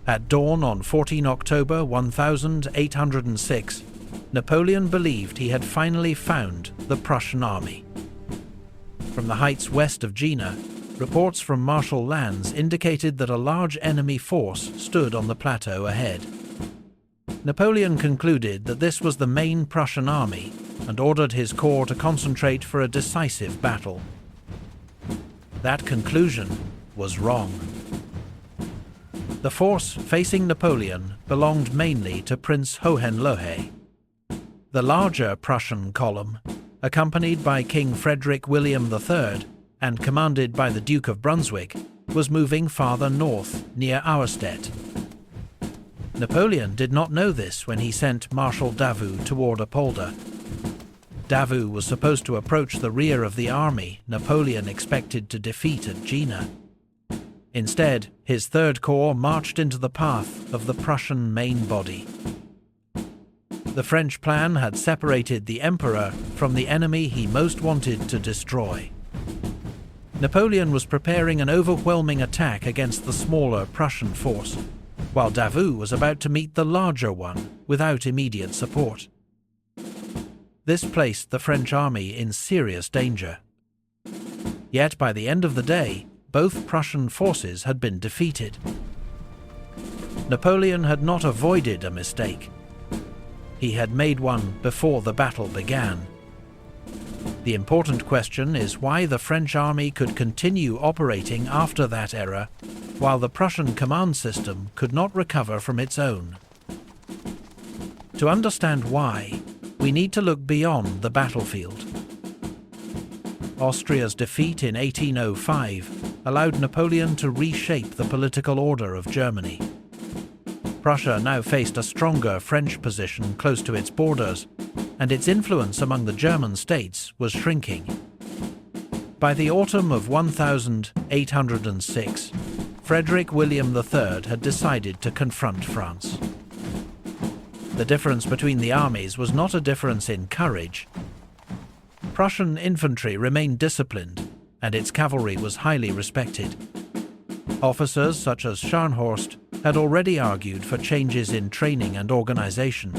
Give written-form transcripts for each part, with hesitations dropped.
At dawn on 14 October 1806, Napoleon believed he had finally found the Prussian army. From the heights west of Jena, reports from Marshal Lannes indicated that a large enemy force stood on the plateau ahead. Napoleon concluded that this was the main Prussian army and ordered his corps to concentrate for a decisive battle. That conclusion was wrong. The force facing Napoleon belonged mainly to Prince Hohenlohe. The larger Prussian column, accompanied by King Frederick William III and commanded by the Duke of Brunswick, was moving farther north, near Auerstedt. Napoleon did not know this when he sent Marshal Davout toward Apolda. Davout was supposed to approach the rear of the army Napoleon expected to defeat at Jena. Instead, his Third Corps marched into the path of the Prussian main body. The French plan had separated the Emperor from the enemy he most wanted to destroy. Napoleon was preparing an overwhelming attack against the smaller Prussian force, while Davout was about to meet the larger one without immediate support. This placed the French army in serious danger. Yet by the end of the day, both Prussian forces had been defeated. Napoleon had not avoided a mistake. He had made one before the battle began. The important question is why the French army could continue operating after that era, while the Prussian command system could not recover from its own. To understand why, we need to look beyond the battlefield. Austria's defeat in 1805 allowed Napoleon to reshape the political order of Germany. Prussia now faced a stronger French position close to its borders, and its influence among the German states was shrinking. By the autumn of 1806, Frederick William III had decided to confront France. The difference between the armies was not a difference in courage. Prussian infantry remained disciplined, and its cavalry was highly respected. Officers such as Scharnhorst had already argued for changes in training and organization.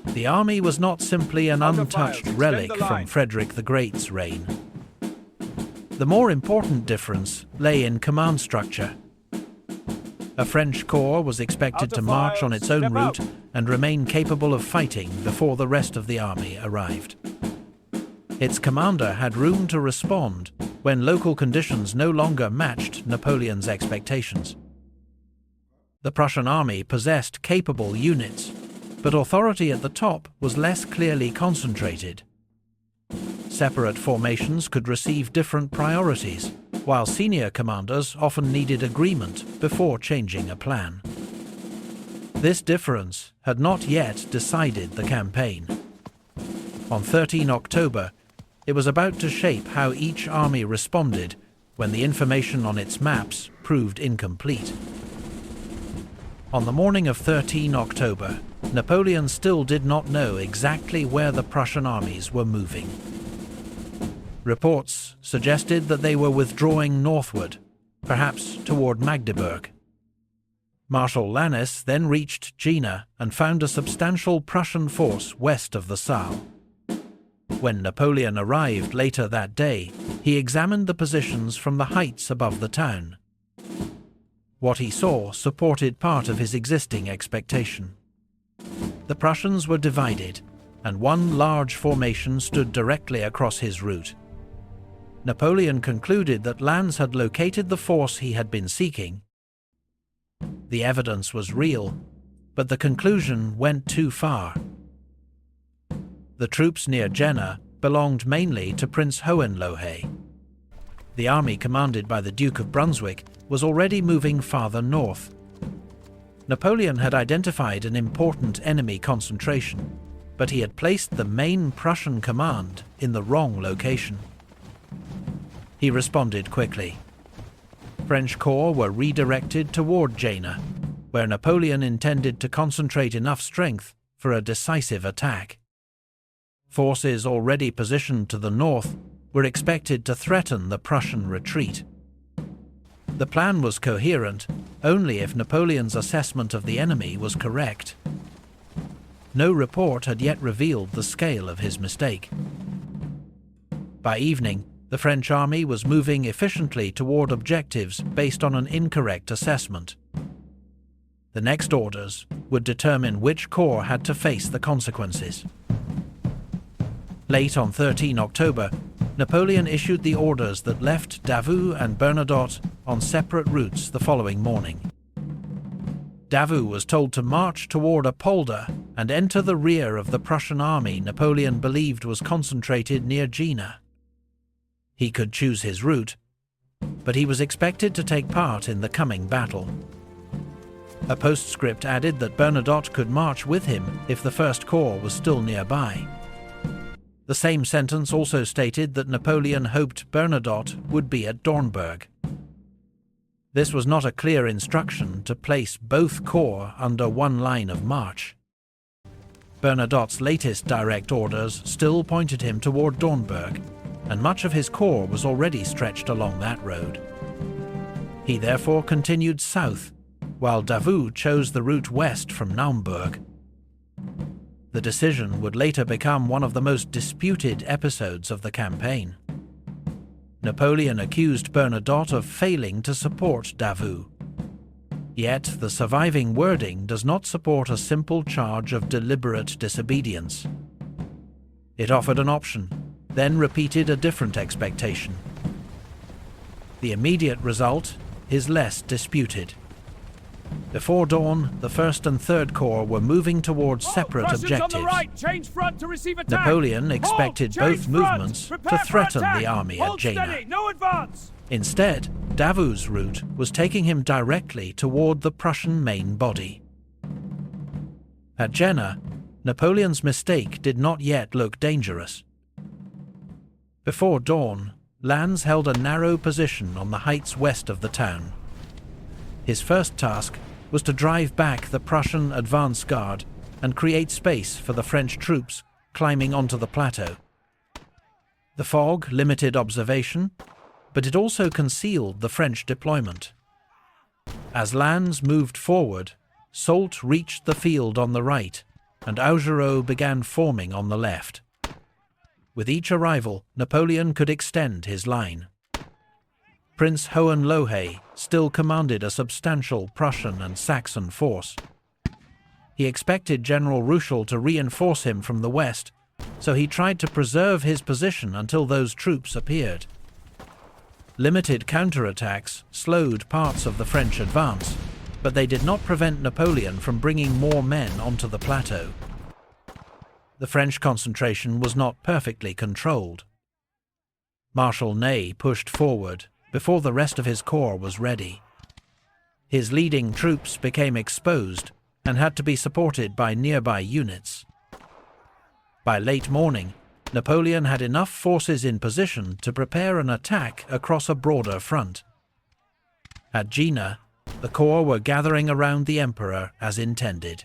The army was not simply an untouched relic from Frederick the Great's reign. The more important difference lay in command structure. A French corps was expected to march on its own route and remain capable of fighting before the rest of the army arrived. Its commander had room to respond when local conditions no longer matched Napoleon's expectations. The Prussian army possessed capable units, but authority at the top was less clearly concentrated. Separate formations could receive different priorities, while senior commanders often needed agreement before changing a plan. This difference had not yet decided the campaign. On 13 October, it was about to shape how each army responded when the information on its maps proved incomplete. On the morning of 13 October, Napoleon still did not know exactly where the Prussian armies were moving. Reports suggested that they were withdrawing northward, perhaps toward Magdeburg. Marshal Lannes then reached Jena and found a substantial Prussian force west of the Saale. When Napoleon arrived later that day, he examined the positions from the heights above the town. What he saw supported part of his existing expectation. The Prussians were divided, and one large formation stood directly across his route. Napoleon concluded that Lannes had located the force he had been seeking. The evidence was real, but the conclusion went too far. The troops near Jena belonged mainly to Prince Hohenlohe. The army commanded by the Duke of Brunswick was already moving farther north. Napoleon had identified an important enemy concentration, but he had placed the main Prussian command in the wrong location. He responded quickly. French corps were redirected toward Jena, where Napoleon intended to concentrate enough strength for a decisive attack. Forces already positioned to the north were expected to threaten the Prussian retreat. The plan was coherent, only if Napoleon's assessment of the enemy was correct. No report had yet revealed the scale of his mistake. By evening, the French army was moving efficiently toward objectives based on an incorrect assessment. The next orders would determine which corps had to face the consequences. Late on 13 October, Napoleon issued the orders that left Davout and Bernadotte on separate routes the following morning. Davout was told to march toward Apolda and enter the rear of the Prussian army Napoleon believed was concentrated near Jena. He could choose his route, but he was expected to take part in the coming battle. A postscript added that Bernadotte could march with him if the First Corps was still nearby. The same sentence also stated that Napoleon hoped Bernadotte would be at Dornberg. This was not a clear instruction to place both corps under one line of march. Bernadotte's latest direct orders still pointed him toward Dornberg, and much of his corps was already stretched along that road. He therefore continued south, while Davout chose the route west from Naumburg. The decision would later become one of the most disputed episodes of the campaign. Napoleon accused Bernadotte of failing to support Davout. Yet the surviving wording does not support a simple charge of deliberate disobedience. It offered an option, then repeated a different expectation. The immediate result is less disputed. Before dawn, the 1st and 3rd Corps were moving towards separate objectives. On the right. Change front to receive attack. Napoleon expected both movements to threaten the army at Jena. Steady. No advance. Instead, Davout's route was taking him directly toward the Prussian main body. At Jena, Napoleon's mistake did not yet look dangerous. Before dawn, Lannes held a narrow position on the heights west of the town. His first task was to drive back the Prussian advance guard and create space for the French troops climbing onto the plateau. The fog limited observation, but it also concealed the French deployment. As Lannes moved forward, Soult reached the field on the right, and Augereau began forming on the left. With each arrival, Napoleon could extend his line. Prince Hohenlohe still commanded a substantial Prussian and Saxon force. He expected General Ruchel to reinforce him from the west, so he tried to preserve his position until those troops appeared. Limited counterattacks slowed parts of the French advance, but they did not prevent Napoleon from bringing more men onto the plateau. The French concentration was not perfectly controlled. Marshal Ney pushed forward before the rest of his corps was ready. His leading troops became exposed and had to be supported by nearby units. By late morning, Napoleon had enough forces in position to prepare an attack across a broader front. At Jena, the corps were gathering around the emperor as intended.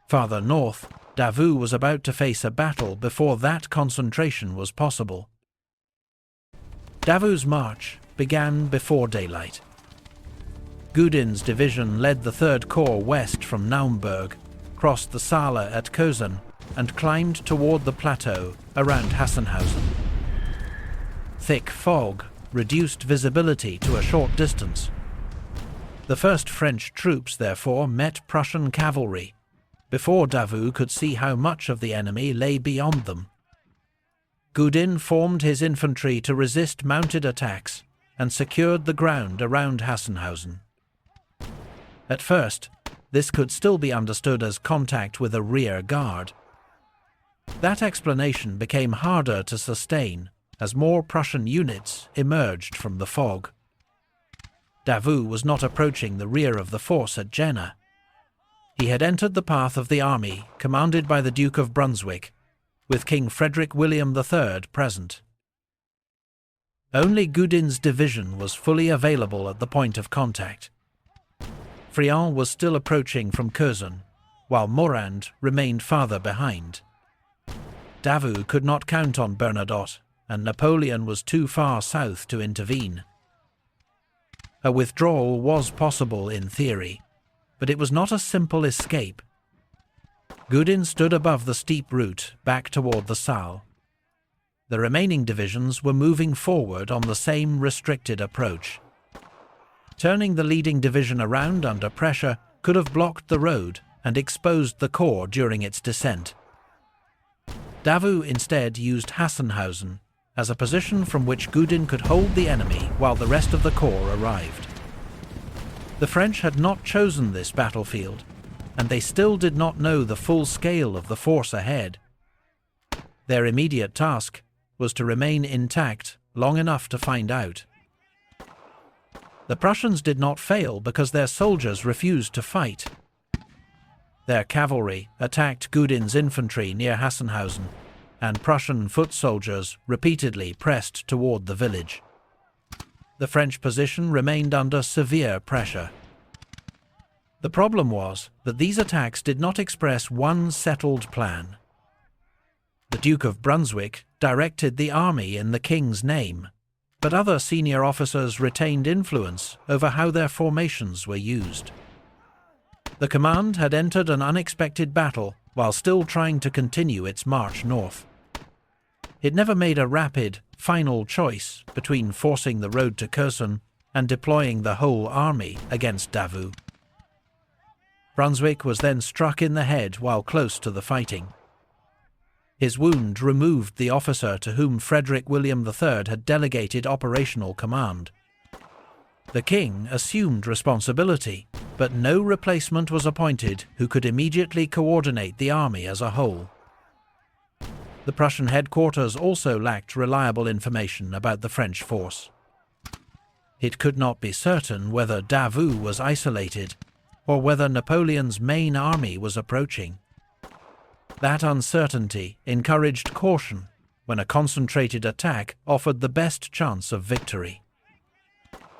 Farther north, Davout was about to face a battle before that concentration was possible. Davout's march began before daylight. Gudin's division led the 3rd Corps west from Naumburg, crossed the Saale at Kösen, and climbed toward the plateau around Hassenhausen. Thick fog reduced visibility to a short distance. The first French troops, therefore, met Prussian cavalry before Davout could see how much of the enemy lay beyond them. Gudin formed his infantry to resist mounted attacks and secured the ground around Hassenhausen. At first, this could still be understood as contact with a rear guard. That explanation became harder to sustain as more Prussian units emerged from the fog. Davout was not approaching the rear of the force at Jena. He had entered the path of the army commanded by the Duke of Brunswick, with King Frederick William III present. Only Gudin's division was fully available at the point of contact. Friant was still approaching from Kösen, while Morand remained farther behind. Davout could not count on Bernadotte, and Napoleon was too far south to intervene. A withdrawal was possible in theory, but it was not a simple escape. Gudin stood above the steep route back toward the Saale. The remaining divisions were moving forward on the same restricted approach. Turning the leading division around under pressure could have blocked the road and exposed the corps during its descent. Davout instead used Hassenhausen as a position from which Gudin could hold the enemy while the rest of the corps arrived. The French had not chosen this battlefield, and they still did not know the full scale of the force ahead. Their immediate task was to remain intact long enough to find out. The Prussians did not fail because their soldiers refused to fight. Their cavalry attacked Gudin's infantry near Hassenhausen, and Prussian foot soldiers repeatedly pressed toward the village. The French position remained under severe pressure. The problem was that these attacks did not express one settled plan. The Duke of Brunswick directed the army in the king's name, but other senior officers retained influence over how their formations were used. The command had entered an unexpected battle while still trying to continue its march north. It never made a rapid, final choice between forcing the road to Kherson and deploying the whole army against Davout. Brunswick was then struck in the head while close to the fighting. His wound removed the officer to whom Frederick William III had delegated operational command. The king assumed responsibility, but no replacement was appointed who could immediately coordinate the army as a whole. The Prussian headquarters also lacked reliable information about the French force. It could not be certain whether Davout was isolated or whether Napoleon's main army was approaching. That uncertainty encouraged caution when a concentrated attack offered the best chance of victory.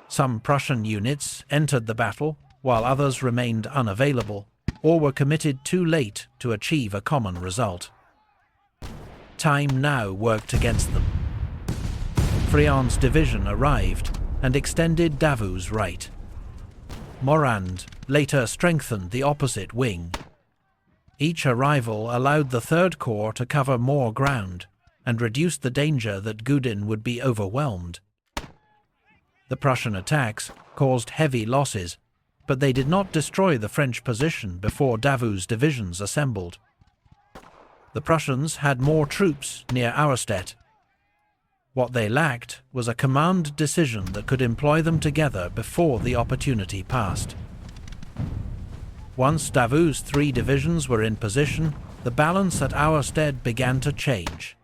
Some Prussian units entered the battle, while others remained unavailable, or were committed too late to achieve a common result. Time now worked against them. Friant's division arrived and extended Davout's right. Morand later strengthened the opposite wing. Each arrival allowed the Third Corps to cover more ground and reduced the danger that Gudin would be overwhelmed. The Prussian attacks caused heavy losses, but they did not destroy the French position before Davout's divisions assembled. The Prussians had more troops near Auerstedt. What they lacked was a command decision that could employ them together before the opportunity passed. Once Davout's 3 divisions were in position, the balance at Auerstedt began to change.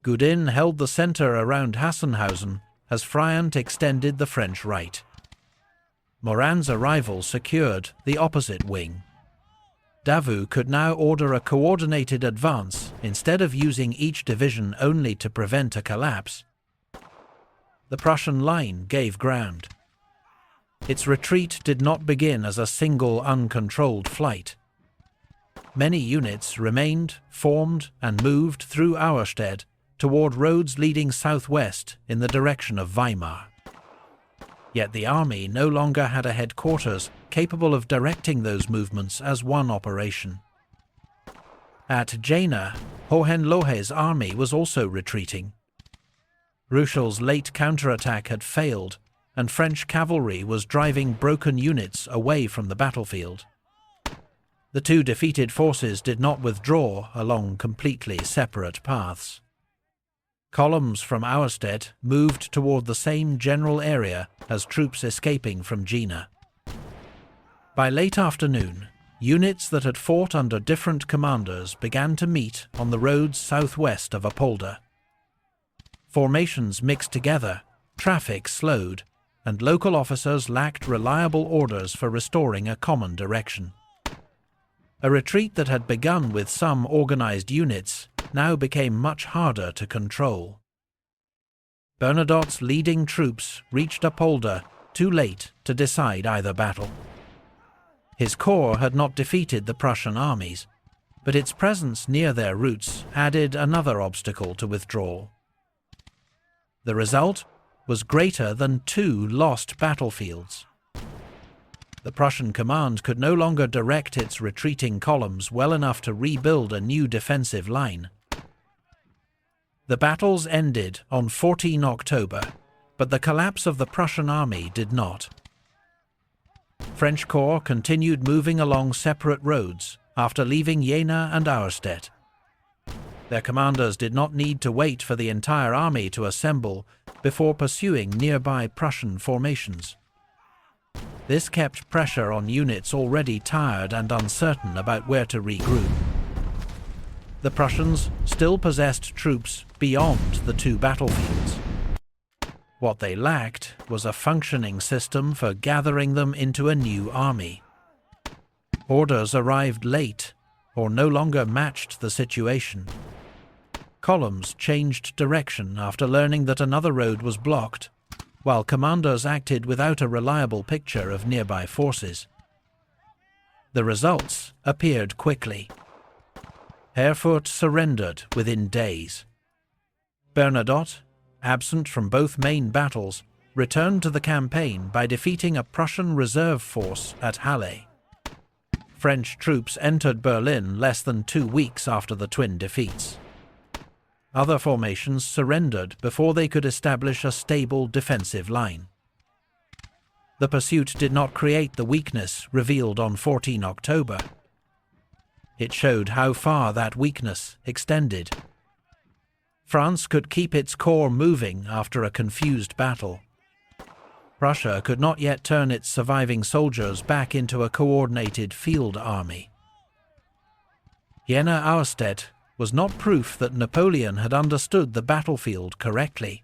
Gudin held the centre around Hassenhausen as Friant extended the French right. Morand's arrival secured the opposite wing. Davout could now order a coordinated advance instead of using each division only to prevent a collapse. The Prussian line gave ground. Its retreat did not begin as a single uncontrolled flight. Many units remained, formed, and moved through Auerstedt toward roads leading southwest in the direction of Weimar. Yet the army no longer had a headquarters capable of directing those movements as one operation. At Jena, Hohenlohe's army was also retreating. Ruchel's late counterattack had failed, and French cavalry was driving broken units away from the battlefield. The two defeated forces did not withdraw along completely separate paths. Columns from Auerstedt moved toward the same general area as troops escaping from Jena. By late afternoon, units that had fought under different commanders began to meet on the roads southwest of Apolda. Formations mixed together, traffic slowed, and local officers lacked reliable orders for restoring a common direction. A retreat that had begun with some organized units now became much harder to control. Bernadotte's leading troops reached Apolda too late to decide either battle. His corps had not defeated the Prussian armies, but its presence near their routes added another obstacle to withdrawal. The result was greater than 2 lost battlefields. The Prussian command could no longer direct its retreating columns well enough to rebuild a new defensive line. The battles ended on 14 October, but the collapse of the Prussian army did not. French corps continued moving along separate roads after leaving Jena and Auerstedt. Their commanders did not need to wait for the entire army to assemble before pursuing nearby Prussian formations. This kept pressure on units already tired and uncertain about where to regroup. The Prussians still possessed troops beyond the 2 battlefields. What they lacked was a functioning system for gathering them into a new army. Orders arrived late or no longer matched the situation. Columns changed direction after learning that another road was blocked, while commanders acted without a reliable picture of nearby forces. The results appeared quickly. Erfurt surrendered within days. Bernadotte, absent from both main battles, returned to the campaign by defeating a Prussian reserve force at Halle. French troops entered Berlin less than 2 weeks after the twin defeats. Other formations surrendered before they could establish a stable defensive line. The pursuit did not create the weakness revealed on 14 October. It showed how far that weakness extended. France could keep its corps moving after a confused battle. Prussia could not yet turn its surviving soldiers back into a coordinated field army. Jena-Auerstedt was not proof that Napoleon had understood the battlefield correctly.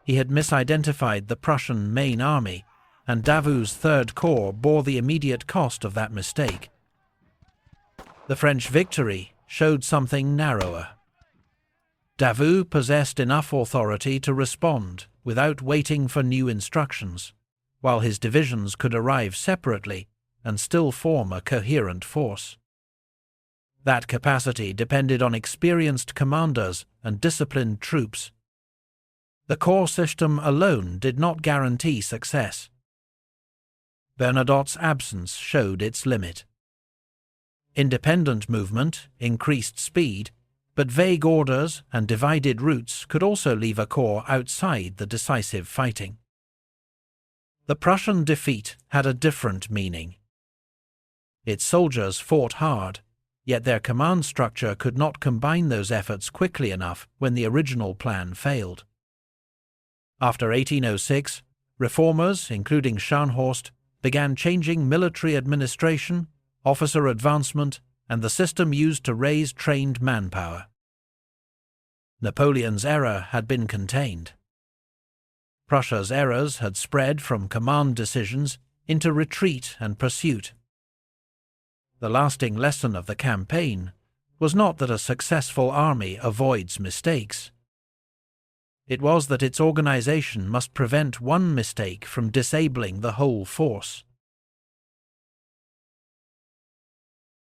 He had misidentified the Prussian main army, and Davout's Third Corps bore the immediate cost of that mistake. The French victory showed something narrower. Davout possessed enough authority to respond without waiting for new instructions, while his divisions could arrive separately and still form a coherent force. That capacity depended on experienced commanders and disciplined troops. The corps system alone did not guarantee success. Bernadotte's absence showed its limit. Independent movement increased speed, but vague orders and divided routes could also leave a corps outside the decisive fighting. The Prussian defeat had a different meaning. Its soldiers fought hard, yet their command structure could not combine those efforts quickly enough when the original plan failed. After 1806, reformers, including Scharnhorst, began changing military administration, officer advancement, and the system used to raise trained manpower. Napoleon's error had been contained. Prussia's errors had spread from command decisions into retreat and pursuit. The lasting lesson of the campaign was not that a successful army avoids mistakes. It was that its organization must prevent one mistake from disabling the whole force.